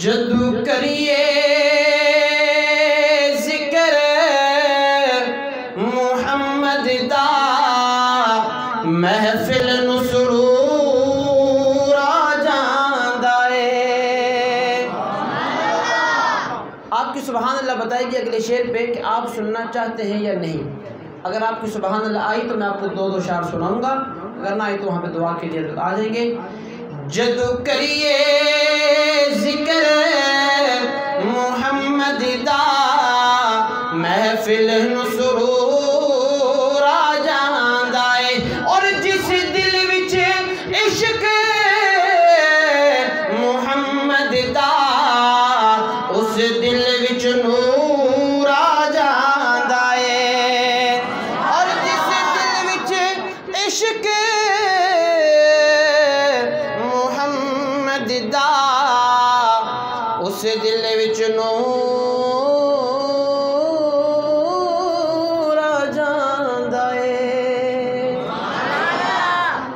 جدو کریے ذکر محمد دا محفل نو سرور آ جاندا ہے۔ آپ کی سبحان اللہ بتائے گی اگلے شعر پہ کہ آپ سننا چاہتے ہیں یا نہیں۔ اگر آپ کی سبحان اللہ آئی تو میں آپ کو دو شعر سناؤں گا، اگر نہ آئی تو وہاں پہ دعا کے لیے آ جائیں گے۔ جدو کریے ذکر محمد دا محفل نو سرور آ جاندا ہے، اور جس دل وچ عشق محمد دا اس دل وچ نور آ جاندا ہے، اور جس دل وچ عشق محمد دا اس دل وچ نور آ جاندا ہے۔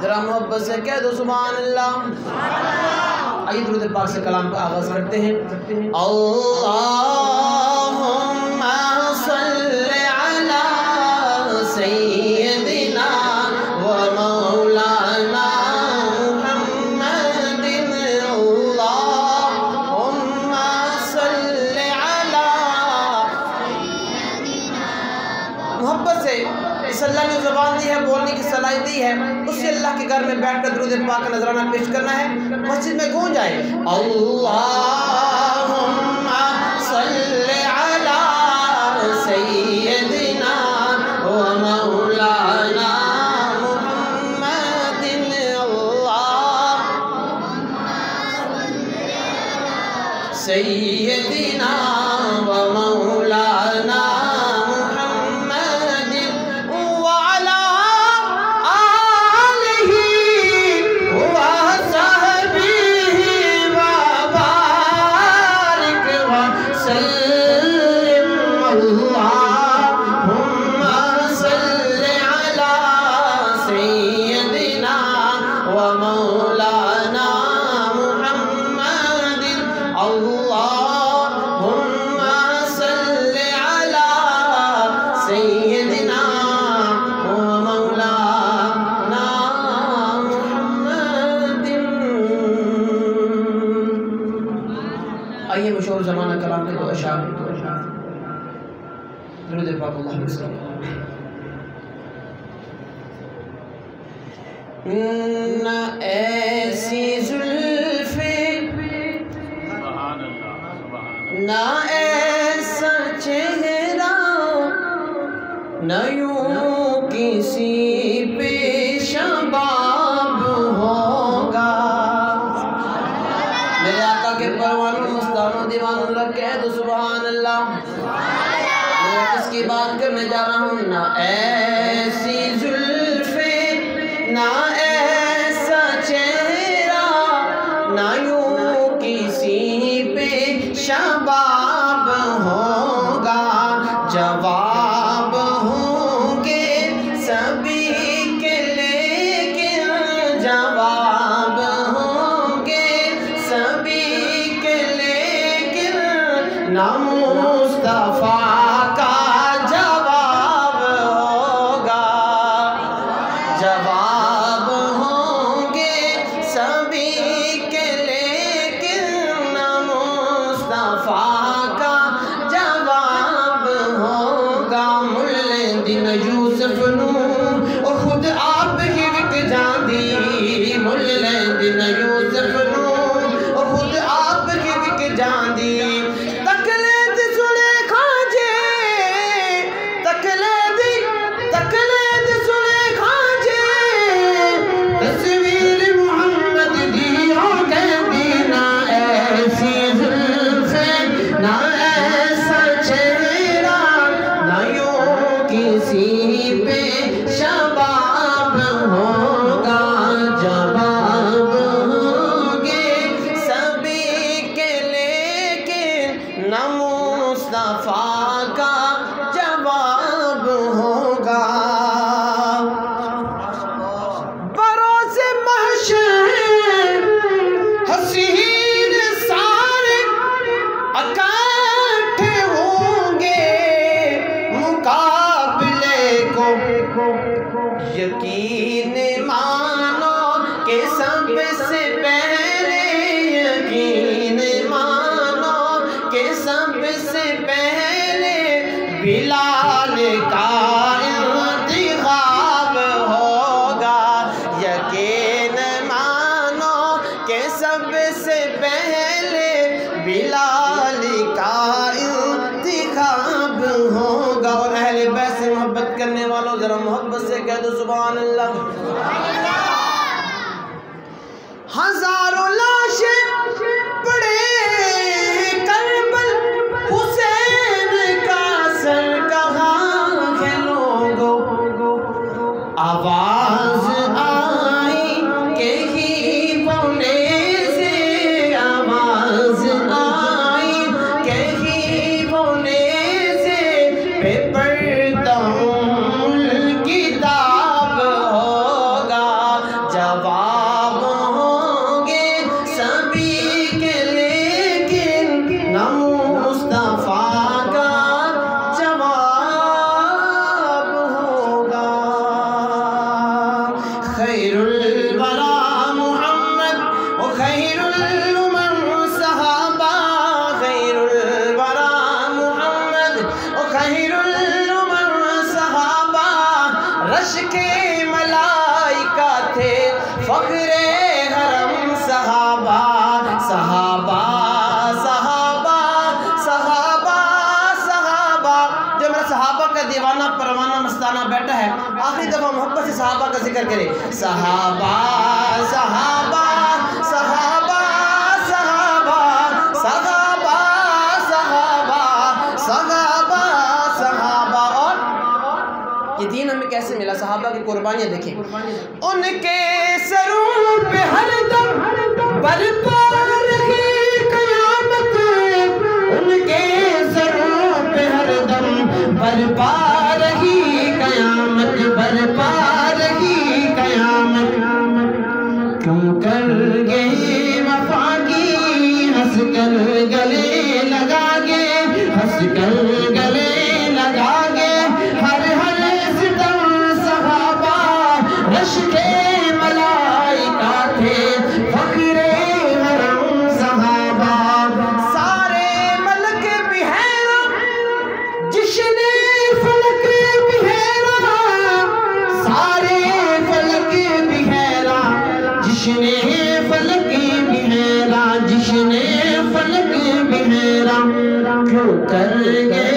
ذرا محبت سے کہہ دو سبحان اللہ۔ آئیے درود پاک سے کلام کا آغاز کرتے ہیں۔ اللہم صل علی سیدنا و مولانا محمد، اللہم صل علی محبت سے اس اللہ نے زبان دی ہے، بولنے کی صلاحیت دی ہے، اس سے اللہ کے گھر میں بیٹھ کر درود پاک کا نذرانہ پیش کرنا ہے، مسجد میں گونج آئے اللہم صل علی سیدنا و مولانا محمد، اللہم سیدنا و مولانا آئیے مشہور زمانہ کلام کے دو اشعار درود پاک اللہم صلی اللہ نہ ایسی زلف نہ ایسا چہرہ نہ یوں کسی پہ شباب ہوگا۔ میرے آقا کے پروانوں مستانوں دیوانوں لگ کہہ دو سبحان اللہ۔ میں کس کی بات کرنے جا رہا ہوں؟ نہ ایسی زلفیں نہ ایسا چہرہ نہ یوں کسی پہ شباب ہوگا، جواب ہوں گے سبھی کے لیکن جواب ہوں گے سبھی کے لیکن نہ مصطفیٰ کا جواب ہوگا، جواب ہوں گے سبھی کے لیکن نہ مصطفیٰ کا جواب ہوگا۔ ملیں دن یوسف نو اور خود آپ ہی وک جاندی، ملیں دن یوسف نو اور خود آپ ہی وک جاندی، مصطفیٰ کا جواب ہوگا۔ بروز محشر حسین سارے بلال کا انتخاب ہوگا۔ اور اہل بیت سے محبت کرنے والوں ذرا محبت سے کہہ دو سبحان اللہ۔ ہزاروں لاشیں پڑے کربل، حسین کا سر کہاں ہے لوگوں، آواز آئی کہ ہی بونے سے، آواز آئی کہ ہی بونے سے، پہ پڑھتا ہوں کتاب ہوگا، جواب ہوں گے سبھی کے لیکن نہ مصطفیٰ کا جواب ہوگا۔ خیر الورا محمد و خیر الامم صحابہ، خیر الورا محمد و خیر الامم صحابہ، رش کے ملائکہ تھے فخر حرم صحابہ، صحابہ صحابہ صحابہ صحابہ۔ جو میرا صحابہ کا دیوانہ پروانہ مستانہ بیٹا ہے، آخری دفعہ محبت سے صحابہ کا ذکر کرے، صحابہ صحابہ صحابہ صحابہ صحابہ صحابہ صحابہ صحابہ۔ اور یہ دین ہمیں کیسے ملا؟ صحابہ کی قربانیاں دیکھیں، ان کے سروں پہ ہر دم برپا رہی قیامت، ان کے سروں پہ ہر دم برپا رہی قیامت، برپا رہی قیامت۔ کیوں کر گئے وفا کی ہنس کر گلے لگا گے، ہنس کر گلے لگا گے، ہر ہر ستم صحابہ، رش کے ملائکہ تھے فخر حرم صحابہ۔ سارے ملک بحیرہ جس نے فلک بحیرہ، سارے فلک بحیرہ جس نے فلک بحیرہ، جس نے فلک بحیرہ، کیوں کر گئے